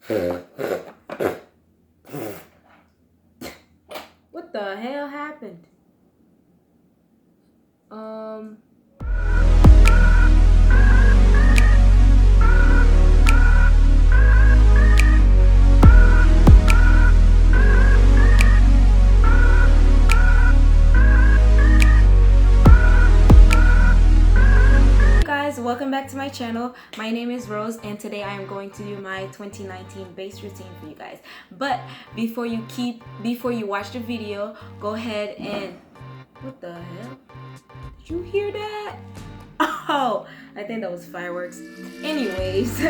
What the hell happened? Welcome back to my channel. My name is Rose and today I am going to do my 2019 base routine for you guys. But before you watch the video, go ahead and what the hell? Did you hear that? Oh, I think that was fireworks. Anyways,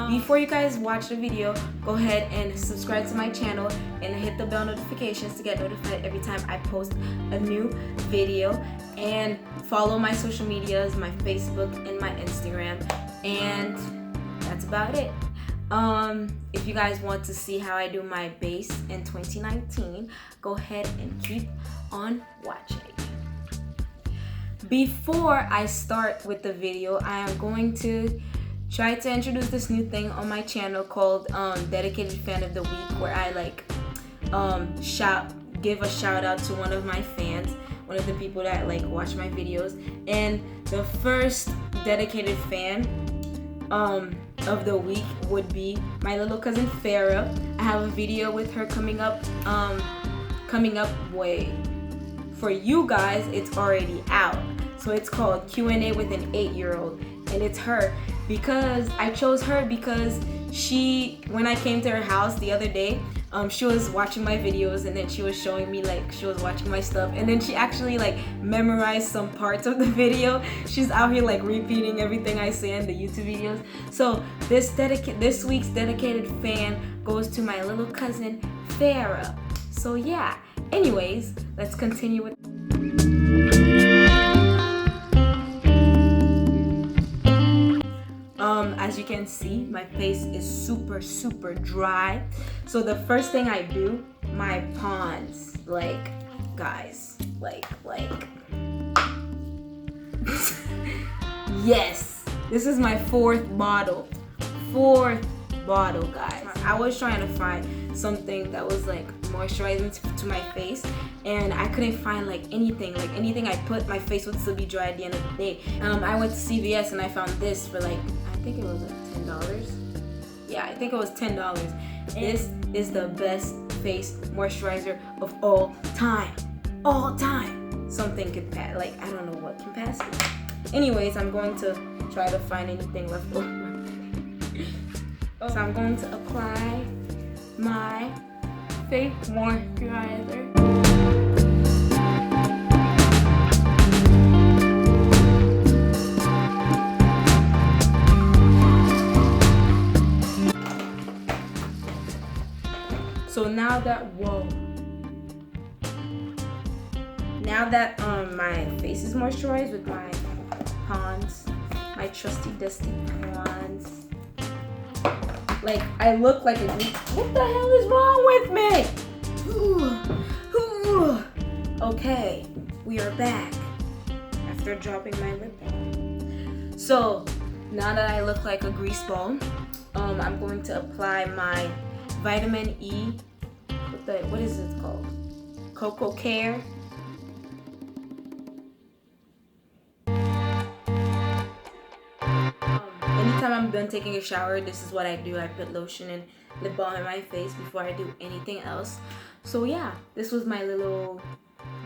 before you guys watch the video, go ahead and subscribe to my channel and hit the bell notifications to get notified every time I post a new video. And follow my social medias, my Facebook and my Instagram, and that's about it. If you guys want to see how I do my base in 2019, go ahead and keep on watching. Before I start with the video, I am going to try to introduce this new thing on my channel called Dedicated Fan of the Week, where I give a shout out to one of my fans, one of the people that watch my videos. And the first dedicated fan of the week would be my little cousin Farah. I have a video with her coming up way for you guys. It's already out, so it's called Q&A with an 8-year-old, and it's her because I chose her because when I came to her house the other day, she was watching my videos and then she was showing me she was watching my stuff, and then she actually memorized some parts of the video. She's out here repeating everything I say in the YouTube videos. So this week's dedicated fan goes to my little cousin Farah. So yeah, anyways, let's continue with as you can see, my face is super dry. So the first thing I do, my pawns, guys, yes, this is my fourth bottle, guys. I was trying to find something that was moisturizing to my face, and I couldn't find anything I put, my face would still be dry at the end of the day. I went to CVS and I found this for I think it was $10. Yeah, I think it was $10. This is the best face moisturizer of all time. Something can pass, I don't know what can pass it. Anyways, I'm going to try to find anything left over. So I'm going to apply my face moisturizer. So now that my face is moisturized with my Pond's, my trusty dusty Pond's, I look like a geek. What the hell is wrong with me? Okay, we are back after dropping my lip balm. So now that I look like a grease ball, I'm going to apply my vitamin E. What is it called? Cocoa Care. Anytime I'm done taking a shower, this is what I do. I put lotion and lip balm in my face before I do anything else. So yeah, this was my little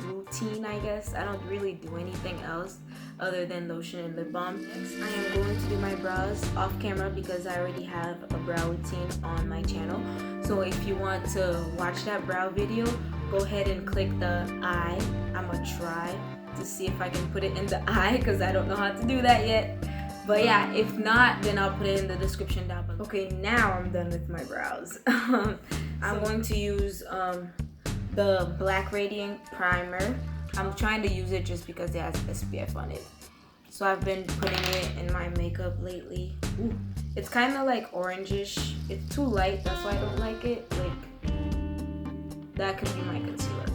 routine, I guess. I don't really do anything else other than lotion and lip balm. Next, I am going to do my brows off camera because I already have a brow routine on my channel. So if you want to watch that brow video, go ahead and click the eye. I'm gonna try to see if I can put it in the eye because I don't know how to do that yet. But yeah, if not, then I'll put it in the description down below. Okay, now I'm done with my brows. I'm going to use the Black Radiant primer. I'm trying to use it just because it has SPF on it. So I've been putting it in my makeup lately. Ooh, it's kind of orangish. It's too light, that's why I don't like it. That could be my concealer.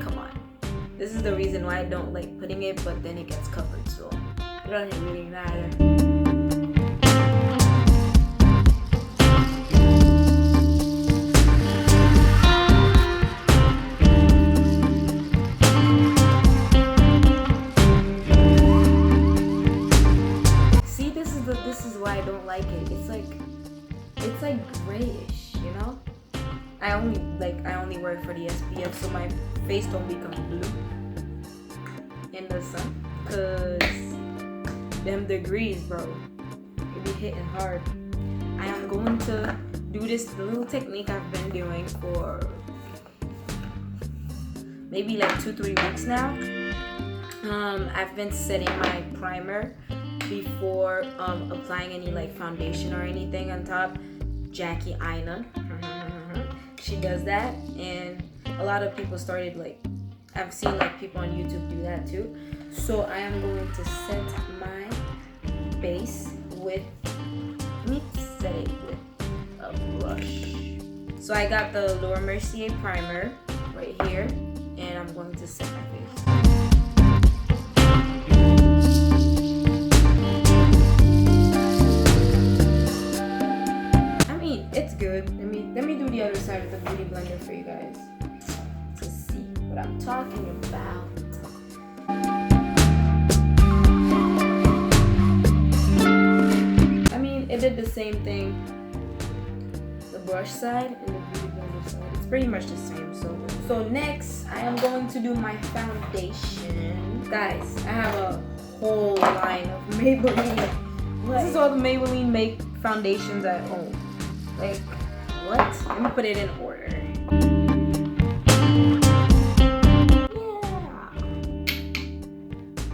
Come on. This is the reason why I don't like putting it, but then it gets covered, so it doesn't really matter. it's like grayish, you know. I only wear it for the SPF so my face don't become blue in the sun, cause them degrees, bro, it be hitting hard. I am going to do this little technique I've been doing for maybe like 2-3 weeks now. I've been setting my primer before applying any like foundation or anything on top. Jackie Aina, she does that, and a lot of people started, like, I've seen like people on YouTube do that too. So I am going to set my base with, let me set it with a brush. So I got the Mercier primer right here, and I'm going to set my face. It's good. Let me do the other side of the beauty blender for you guys to see what I'm talking about. I mean, it did the same thing. The brush side and the beauty blender side. It's pretty much the same. So next, I am going to do my foundation. Guys, I have a whole line of Maybelline. This is all the Maybelline make foundations at home. Like, what? Let me put it in order. Yeah.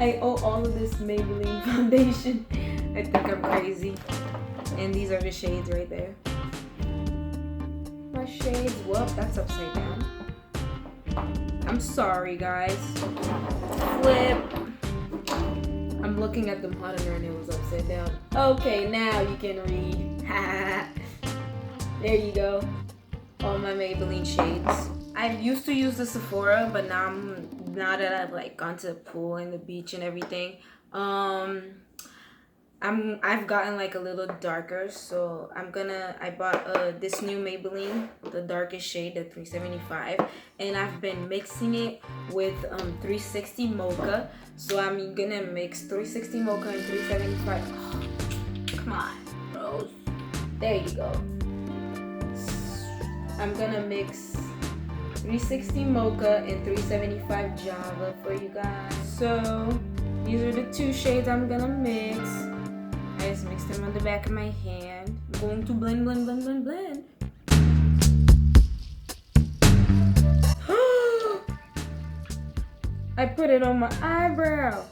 I owe all of this Maybelline foundation. I think I'm crazy. And these are the shades right there. My shades, well, that's upside down. I'm sorry, guys. Flip. I'm looking at the monitor and it was upside down. Okay, now you can read. There you go. All my Maybelline shades. I used to use the Sephora, but now that I've like gone to the pool and the beach and everything, I've gotten like a little darker. So I bought this new Maybelline, the darkest shade, the 375, and I've been mixing it with 360 Mocha. So I'm gonna mix 360 Mocha and 375. Oh, come on, bros. There you go. I'm gonna mix 360 Mocha and 375 Java for you guys. So these are the two shades I'm gonna mix. I just mixed them on the back of my hand. I'm going to blend, blend, blend, blend, blend. I put it on my eyebrow.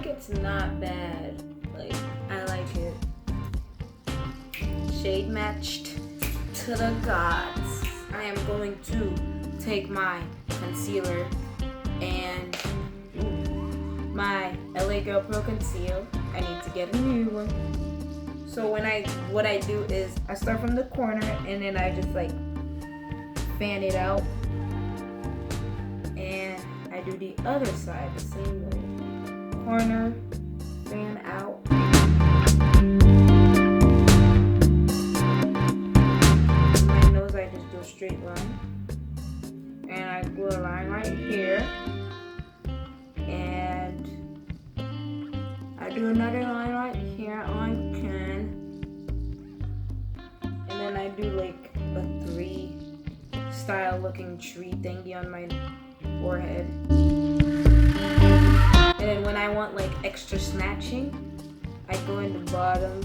It's not bad. Like, I like it. Shade matched to the gods. I am going to take my concealer and my LA Girl Pro Conceal. I need to get a new one. So what I do is I start from the corner and then I just like fan it out, and I do the other side the same way. Corner, fan out. My nose, I just do a straight line, and I do a line right here, and I do another line right here on chin, and then I do like a 3 style looking tree thingy on my forehead. And then when I want like extra snatching, I go in the bottom.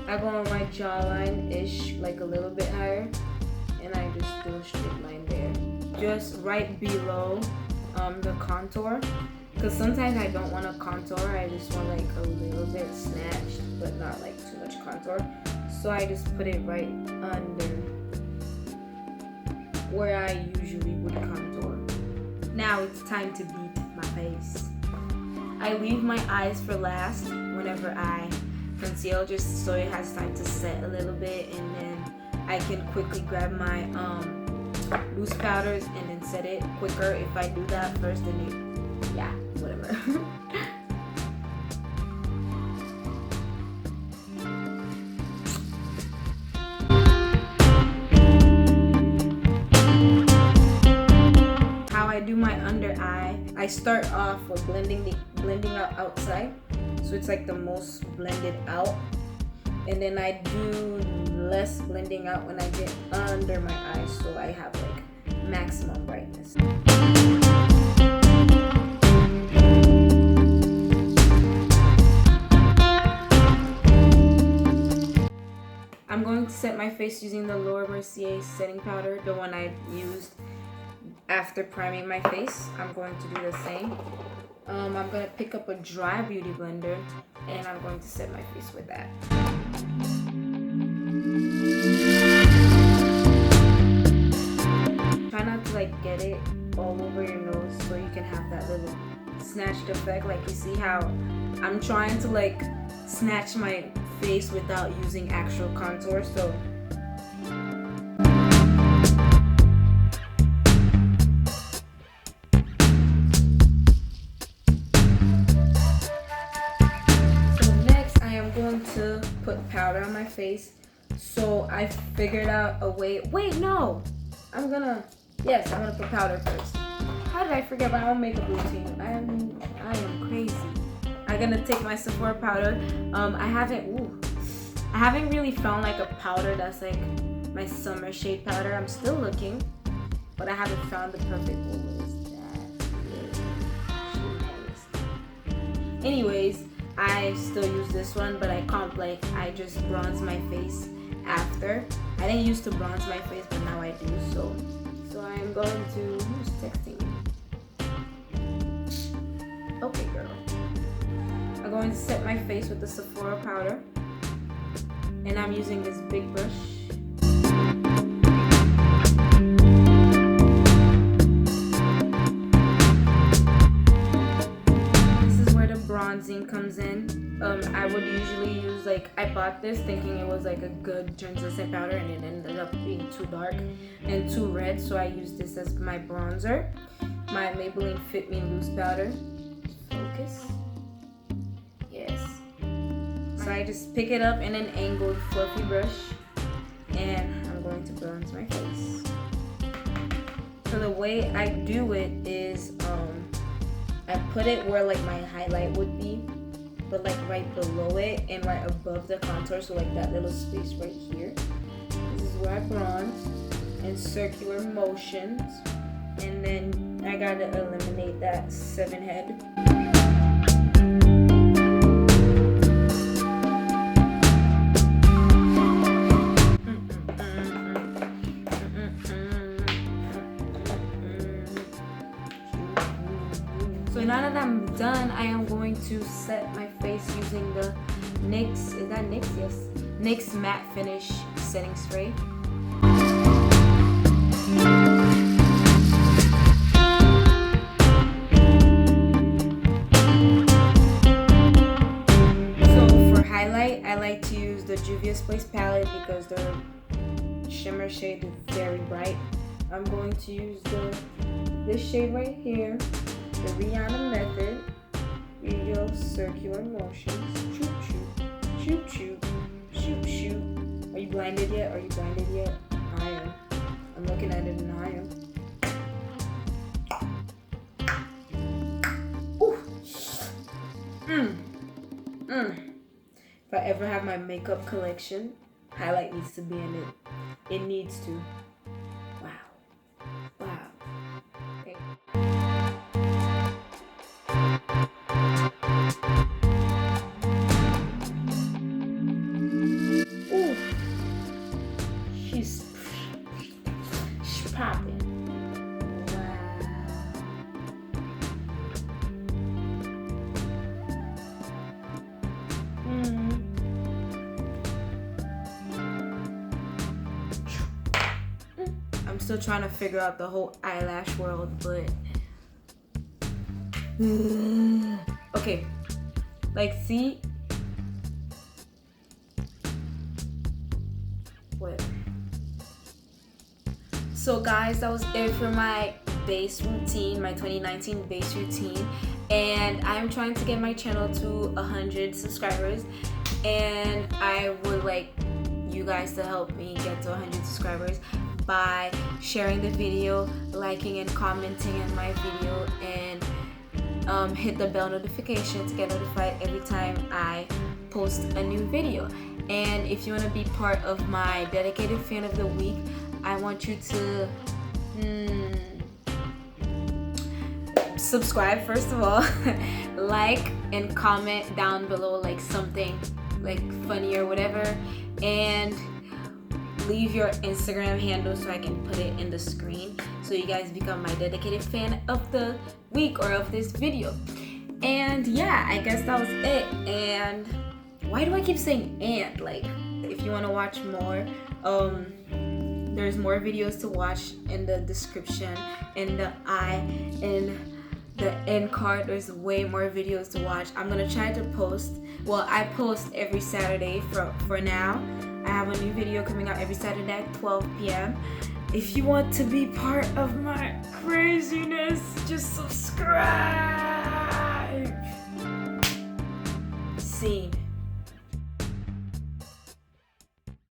I go on my jawline-ish, like a little bit higher, and I just do a straight line there. Just right below the contour. Because sometimes I don't want a contour, I just want like a little bit snatched, but not like too much contour. So I just put it right under where I usually would contour. Now it's time to beat my face. I leave my eyes for last whenever I conceal, just so it has time to set a little bit, and then I can quickly grab my loose powders and then set it quicker if I do that first. Then yeah, whatever. I start off with blending out outside, so it's like the most blended out, and then I do less blending out when I get under my eyes, so I have like maximum brightness. I'm going to set my face using the Laura Mercier setting powder, the one I used after priming my face. I'm going to do the same. I'm going to pick up a dry beauty blender and I'm going to set my face with that. Try not to like get it all over your nose so you can have that little snatched effect. Like you see how I'm trying to like snatch my face without using actual contour, so next I am going to put powder on my face. So I figured out a way. Wait, no, I'm gonna put powder first. How did I forget my own makeup routine? I am crazy. I'm gonna take my Sephora powder. I haven't really found like a powder that's like my summer shade powder. I'm still looking, but I haven't found the perfect one. Anyways, I still use this one, but I just bronze my face after. I didn't used to bronze my face, but now I do. So I am going to. Who's texting me? Okay, girl. I'm going to set my face with the Sephora powder, and I'm using this big brush. This is where the bronzing comes in. I would usually use I bought this thinking it was like a good translucent powder, and it ended up being too dark and too red, so I used this as my bronzer. My Maybelline Fit Me Loose powder. Focus. Yes. So I just pick it up in an angled fluffy brush, and I'm going to bronze my face. So the way I do it is I put it where like my highlight would be, but like right below it and right above the contour, so like that little space right here. This is where I bronze in circular motions, and then I gotta eliminate that 7 head. So now that I'm done, I am going to set my face using the NYX, is that NYX? Yes. NYX Matte Finish Setting Spray. So for highlight, I like to use the Juvia's Place palette because the shimmer shade is very bright. I'm going to use this shade right here. The Rihanna method, real circular motions, shoot, shoot, shoot, shoot, shoot, shoot. Are you blinded yet? I am. I'm looking at it and I am. If I ever have my makeup collection, highlight needs to be in it. It needs to. Wow. Okay. She's popping. Wow. I'm still trying to figure out the whole eyelash world, but okay. Like, see? What? So guys, that was it for my base routine, my 2019 base routine, and I'm trying to get my channel to 100 subscribers, and I would like you guys to help me get to 100 subscribers by sharing the video, liking and commenting on my video, and hit the bell notification to get notified every time I post a new video. And if you want to be part of my dedicated fan of the week, I want you to subscribe first of all, like and comment down below like something like funny or whatever, and leave your Instagram handle so I can put it in the screen so you guys become my dedicated fan of the week or of this video. And yeah, I guess that was it. And why do I keep saying and? Like, if you want to watch more, there's more videos to watch in the description, in the end card. There's way more videos to watch. I'm gonna try to post, well, I post every Saturday for now. I have a new video coming out every Saturday at 12 p.m. If you want to be part of my craziness, just subscribe. Scene.